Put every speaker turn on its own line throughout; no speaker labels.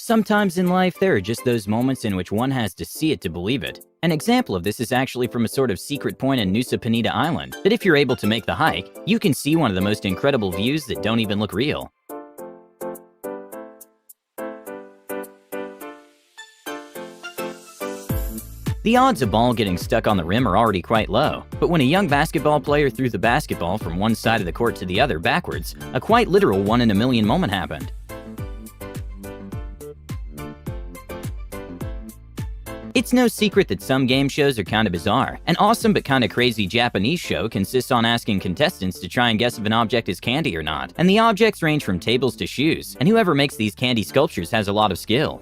Sometimes in life, there are just those moments in which one has to see it to believe it. An example of this is actually from a sort of secret point in Nusa Penida Island, that if you're able to make the hike, you can see one of the most incredible views that don't even look real. The odds of ball getting stuck on the rim are already quite low, but when a young basketball player threw the basketball from one side of the court to the other backwards, a quite literal 1 in a million moment happened. It's no secret that some game shows are kinda bizarre. An awesome but kinda crazy Japanese show consists on asking contestants to try and guess if an object is candy or not. And the objects range from tables to shoes, and whoever makes these candy sculptures has a lot of skill.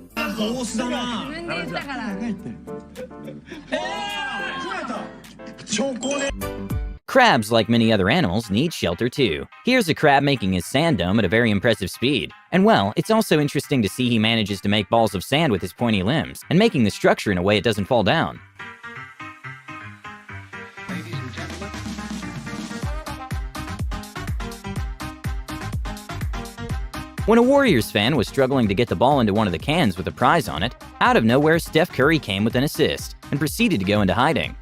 Crabs, like many other animals, need shelter too. Here's a crab making his sand dome at a very impressive speed. And well, it's also interesting to see he manages to make balls of sand with his pointy limbs, and making the structure in a way it doesn't fall down.
Ladies and gentlemen.
When a Warriors fan was struggling to get the ball into one of the cans with a prize on it, out of nowhere Steph Curry came with an assist, and proceeded to go into hiding.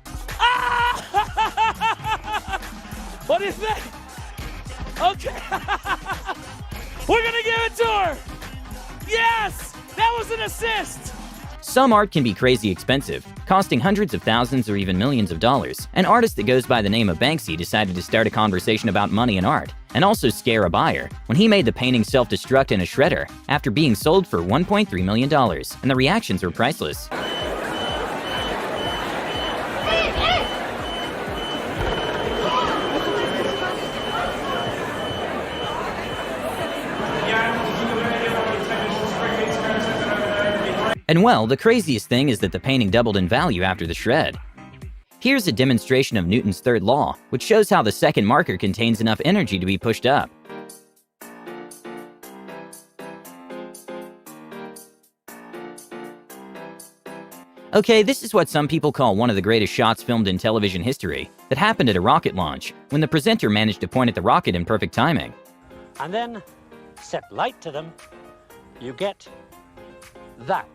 What is that? Okay. We're gonna give it to her. Yes, that was an assist.
Some art can be crazy expensive, costing hundreds of thousands or even millions of dollars. An artist that goes by the name of Banksy decided to start a conversation about money and art, and also scare a buyer, when he made the painting self-destruct in a shredder after being sold for $1.3 million, and the reactions were priceless. And well, the craziest thing is that the painting doubled in value after the shred. Here's a demonstration of Newton's third law, which shows how the second marker contains enough energy to be pushed up. Okay, this is what some people call one of the greatest shots filmed in television history, that happened at a rocket launch, when the presenter managed to point at the rocket in perfect timing.
And then set light to them, you get that.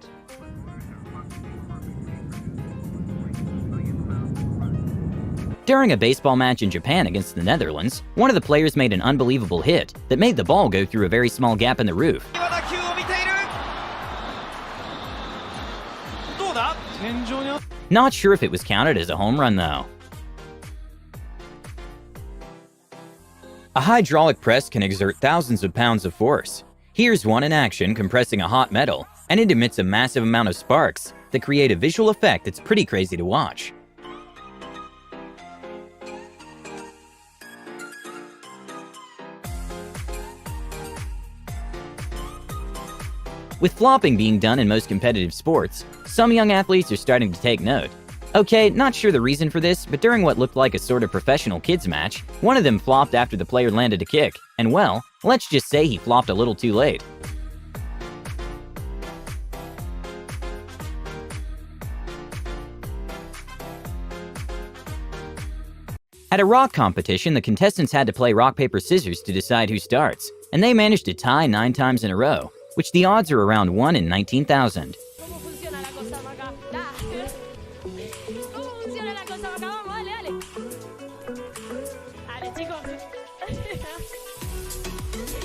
During a baseball match in Japan against the Netherlands, one of the players made an unbelievable hit that made the ball go through a very small gap in the roof. Not sure if it was counted as a home run though. A hydraulic press can exert thousands of pounds of force. Here's one in action compressing a hot metal, and it emits a massive amount of sparks that create a visual effect that's pretty crazy to watch. With flopping being done in most competitive sports, some young athletes are starting to take note. Okay, not sure the reason for this, but during what looked like a sort of professional kids match, one of them flopped after the player landed a kick, and well, let's just say he flopped a little too late. At a rock competition, the contestants had to play rock, paper, scissors to decide who starts, and they managed to tie 9 times in a row, which the odds are around 1 in 19,000.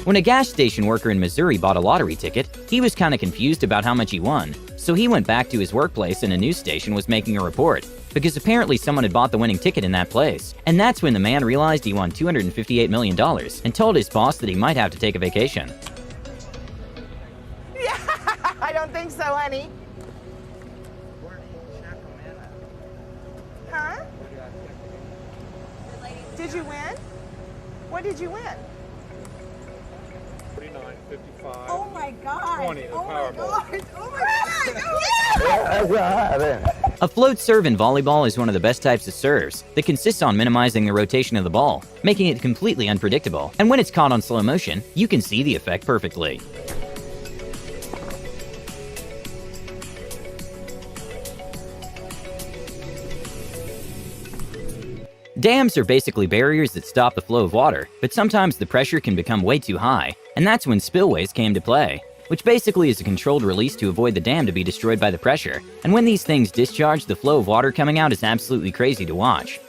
When a gas station worker in Missouri bought a lottery ticket, he was kinda confused about how much he won, so he went back to his workplace and a news station was making a report, because apparently someone had bought the winning ticket in that place. And that's when the man realized he won $258 million and told his boss that he might have to take a vacation.
I don't think so, honey. Huh? Did you win? What did you win?
49.55.
Oh my God.
20, the
oh my
Powerball.
God. Oh my God.
A float serve in volleyball is one of the best types of serves that consists on minimizing the rotation of the ball, making it completely unpredictable. And when it's caught on slow motion, you can see the effect perfectly. Dams are basically barriers that stop the flow of water, but sometimes the pressure can become way too high, and that's when spillways came to play. which basically is a controlled release to avoid the dam to be destroyed by the pressure. And when these things discharge, the flow of water coming out is absolutely crazy to watch.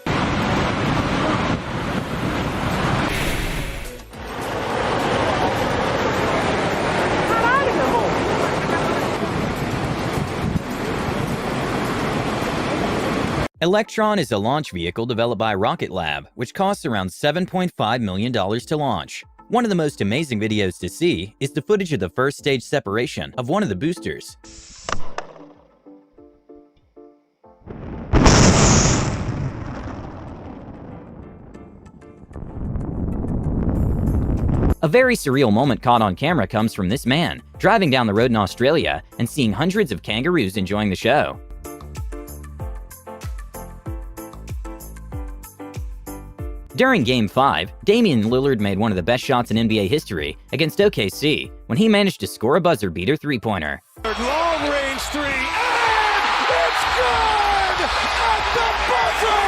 Electron is a launch vehicle developed by Rocket Lab, which costs around $7.5 million to launch. One of the most amazing videos to see is the footage of the first stage separation of one of the boosters. A very surreal moment caught on camera comes from this man driving down the road in Australia and seeing hundreds of kangaroos enjoying the show. During Game 5, Damian Lillard made one of the best shots in NBA history against OKC when he managed to score a buzzer beater three-pointer.
Long range three, and it's good! At the buzzer!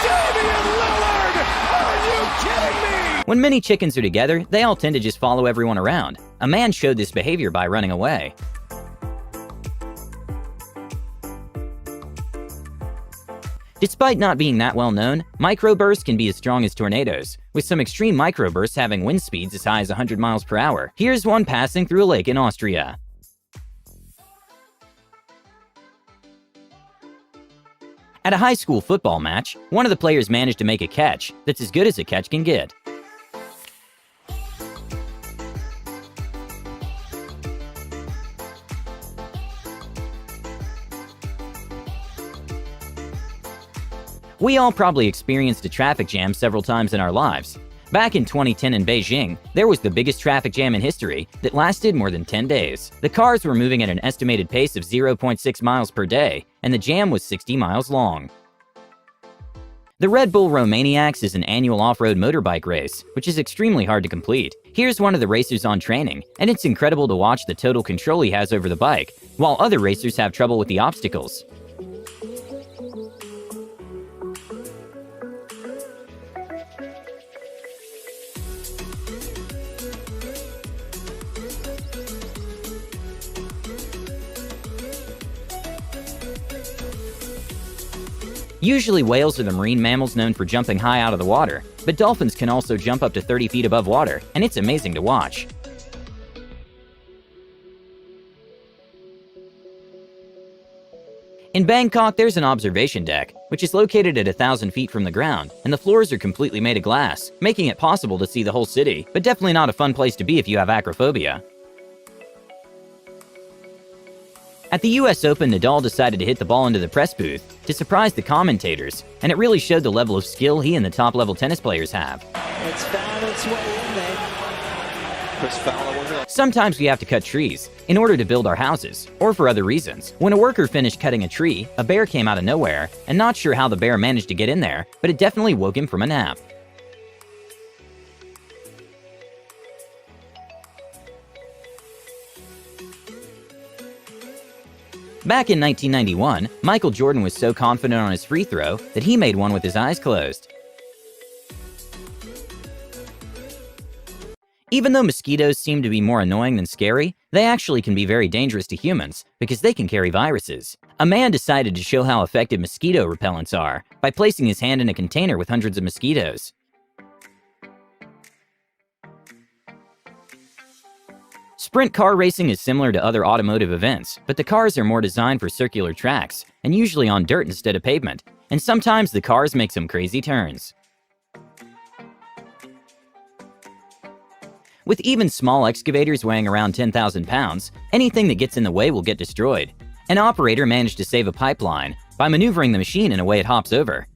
Damian Lillard! Are you kidding me?
When many chickens are together, they all tend to just follow everyone around. A man showed this behavior by running away. Despite not being that well known, microbursts can be as strong as tornadoes, with some extreme microbursts having wind speeds as high as 100 miles per hour. Here's one passing through a lake in Austria. At a high school football match, one of the players managed to make a catch that's as good as a catch can get. We all probably experienced a traffic jam several times in our lives. Back in 2010 in Beijing, there was the biggest traffic jam in history that lasted more than 10 days. The cars were moving at an estimated pace of 0.6 miles per day, and the jam was 60 miles long. The Red Bull Romaniacs is an annual off-road motorbike race, which is extremely hard to complete. Here's one of the racers on training, and it's incredible to watch the total control he has over the bike, while other racers have trouble with the obstacles. Usually whales are the marine mammals known for jumping high out of the water, but dolphins can also jump up to 30 feet above water, and it's amazing to watch. In Bangkok, there's an observation deck, which is located at 1,000 feet from the ground, and the floors are completely made of glass, making it possible to see the whole city, but definitely not a fun place to be if you have acrophobia. At the US Open, Nadal decided to hit the ball into the press booth to surprise the commentators, and it really showed the level of skill he and the top-level tennis players have.
It's found its way in there. Chris Fowler.
Sometimes we have to cut trees in order to build our houses, or for other reasons. When a worker finished cutting a tree, a bear came out of nowhere, and not sure how the bear managed to get in there, but it definitely woke him from a nap. Back in 1991, Michael Jordan was so confident on his free throw that he made one with his eyes closed. Even though mosquitoes seem to be more annoying than scary, they actually can be very dangerous to humans because they can carry viruses. A man decided to show how effective mosquito repellents are by placing his hand in a container with hundreds of mosquitoes. Sprint car racing is similar to other automotive events, but the cars are more designed for circular tracks, and usually on dirt instead of pavement, and sometimes the cars make some crazy turns. With even small excavators weighing around 10,000 pounds, anything that gets in the way will get destroyed. An operator managed to save a pipeline by maneuvering the machine in a way it hops over.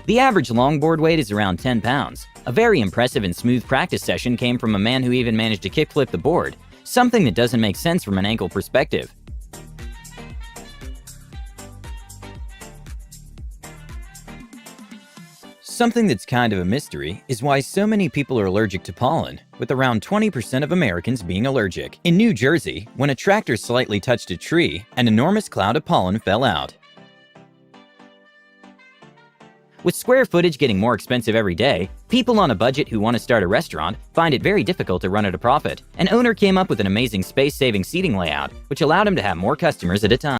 The average longboard weight is around 10 pounds. A very impressive and smooth practice session came from a man who even managed to kickflip the board, something that doesn't make sense from an ankle perspective. Something that's kind of a mystery is why so many people are allergic to pollen, with around 20% of Americans being allergic. In New Jersey, when a tractor slightly touched a tree, an enormous cloud of pollen fell out. With square footage getting more expensive every day, people on a budget who want to start a restaurant find it very difficult to run at a profit. An owner came up with an amazing space-saving seating layout, which allowed him to have more customers at a time.